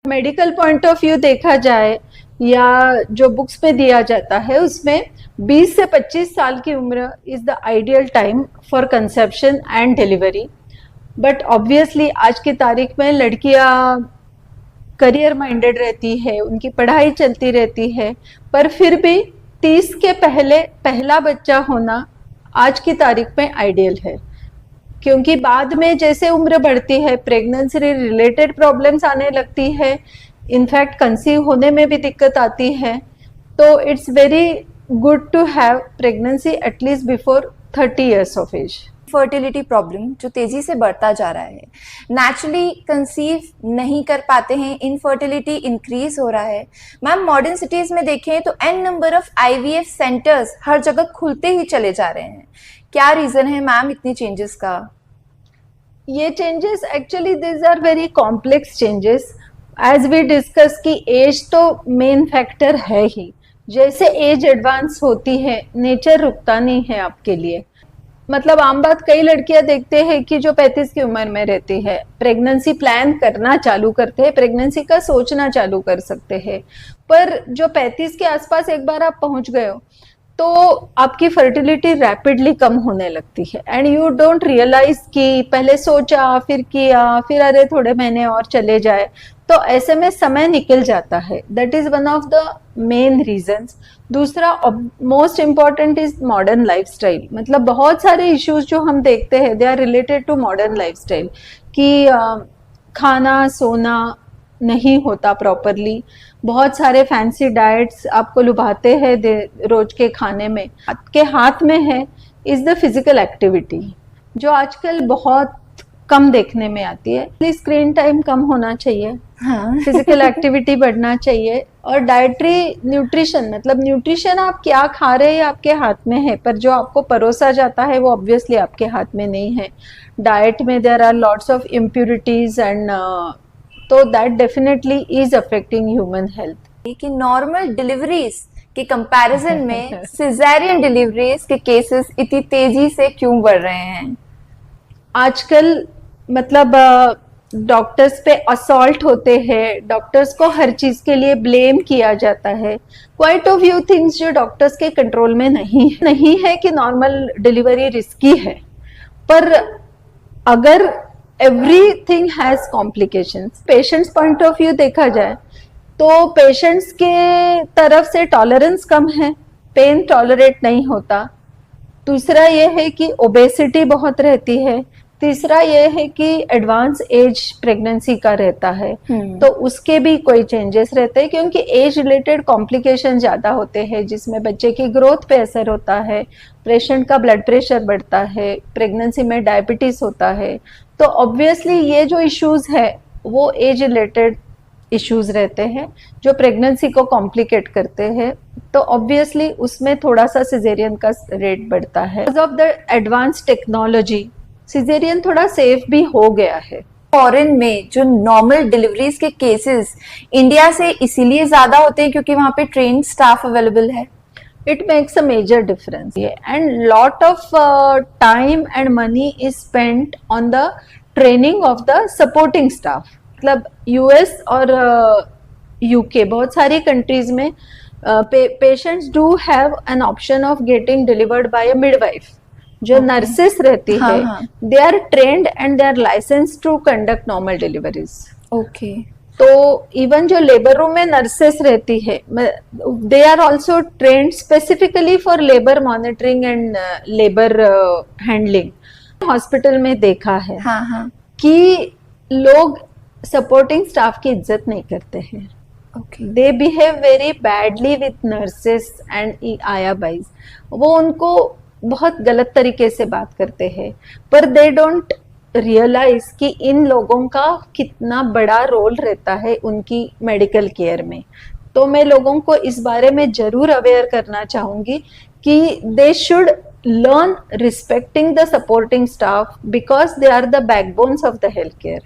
Medical point of view देखा जाए या जो बुक्स में दिया जाता है उसमें 20 से 25 साल की उम्र is the ideal time for conception and delivery. But obviously आज की तारीख में लड़कियां करियर माइंडेड रहती है, उनकी पढ़ाई चलती रहती है, पर फिर भी 30 के पहले पहला बच्चा होना आज की तारीख में आइडियल है, क्योंकि बाद में जैसे उम्र बढ़ती है प्रेगनेंसी रिलेटेड प्रॉब्लम्स आने लगती है, इनफैक्ट कंसीव होने में भी दिक्कत आती है। तो it's very good to have pregnancy at least before 30 years of age. Fertility problem जो तेजी से बढ़ता जा रहा है, नेचुरली कंसीव नहीं कर पाते हैं, इनफर्टिलिटी इंक्रीज हो रहा है। मैम मॉडर्न सिटीज में देखें तो N number of IVF centres हर जगह खुलते ही चले जा रहे हैं। क्या रीजन है मैम इतनी चेंजेस का? ये changes actually this are very complex changes. As we discuss कि एज तो मेन फैक्टर है ही, जैसे एज एडवांस होती है नेचर रुकता नहीं है आपके लिए। मतलब आम बात, कई लड़कियां देखते हैं कि जो 35 की उम्र में रहती है प्रेगनेंसी प्लान करना चालू करते हैं, प्रेगनेंसी का सोचना चालू कर सकते हैं, पर जो 35 के आसपास एक बार आप पहुंच गए हो तो आपकी फर्टिलिटी रैपिडली कम होने लगती है एंड यू डोंट रियलाइज कि पहले सोचा फिर किया फिर अरे थोड़े महीने और चले जाए, तो ऐसे में समय निकल जाता है। That is one of the main reasons. दूसरा most important is modern lifestyle. मतलब बहुत सारे इश्यूज जो हम देखते हैं they are related to modern lifestyle, कि खाना सोना नहीं होता प्रॉपरली, बहुत सारे फैंसी डाइट्स आपको लुभाते हैं रोज के खाने में। आपके हाथ में है इज द फिजिकल एक्टिविटी, जो आजकल बहुत कम देखने में आती है। स्क्रीन टाइम कम होना चाहिए, फिजिकल एक्टिविटी बढ़ना चाहिए, और डाइटरी न्यूट्रिशन, मतलब न्यूट्रिशन आप क्या खा रहे हैं आपके हाथ में है, पर जो आपको परोसा जाता है वो ऑब्वियसली आपके हाथ में नहीं है। डाइट में there are lots of impurities and तो that definitely is affecting human health. कि नॉर्मल डिलीवरीज के कंपैरिजन में सिजेरियन डिलीवरीज के केसेस इतनी तेजी से क्यों बढ़ रहे हैं आजकल? मतलब डॉक्टर्स पे असॉल्ट होते हैं, डॉक्टर्स को हर चीज के लिए ब्लेम किया जाता है। क्वाइट ऑफ फ्यू थिंग्स जो डॉक्टर्स के कंट्रोल में नहीं है कि नॉर्मल डिलीवरी रिस्की है, पर अगर everything has complications. Patients point of view देखा जाए तो पेशेंट्स के तरफ से टॉलरेंस कम है, पेन टॉलरेट नहीं होता। दूसरा ये है कि ओबेसिटी बहुत रहती है। तीसरा ये है कि एडवांस एज प्रेगनेंसी का रहता है, तो उसके भी कोई चेंजेस रहते हैं, क्योंकि एज रिलेटेड कॉम्प्लिकेशन ज्यादा होते हैं, जिसमें बच्चे की ग्रोथ पे असर होता है, पेशेंट का ब्लड प्रेशर बढ़ता है, प्रेगनेंसी में डायबिटीज होता है। तो ऑब्वियसली ये जो इश्यूज है वो एज रिलेटेड इश्यूज रहते हैं जो प्रेगनेंसी को कॉम्प्लिकेट करते हैं, तो ऑब्वियसली उसमें थोड़ा सा सिजेरियन का रेट बढ़ता है। Because of the advance technology caesarean थोड़ा सेफ भी हो गया है। फॉरेन में जो नॉर्मल डिलीवरीज के केसेस इंडिया से इसीलिए ज्यादा होते हैं क्योंकि वहां पे ट्रेन स्टाफ अवेलेबल है। It makes a major difference, and lot of time and money is spent on the training of the supporting staff. मतलब US और UK बहुत सारी कंट्रीज में patients do have an option of getting delivered by a midwife. जो nurses रहती है they are trained and they are licensed to conduct normal deliveries. Okay, तो even जो लेबर रूम में नर्सेस रहती है they are also trained specifically for labour monitoring and labour handling. Hospital में देखा है कि लोग सपोर्टिंग स्टाफ की इज्जत नहीं करते हैं। They behave very badly with nurses and आया बाइज। वो उनको बहुत गलत तरीके से बात करते हैं, पर दे डोंट रियलाइज कि इन लोगों का कितना बड़ा रोल रहता है उनकी मेडिकल केयर में। तो मैं लोगों को इस बारे में जरूर अवेयर करना चाहूंगी कि they should learn respecting the supporting staff because they are the backbones of the health care.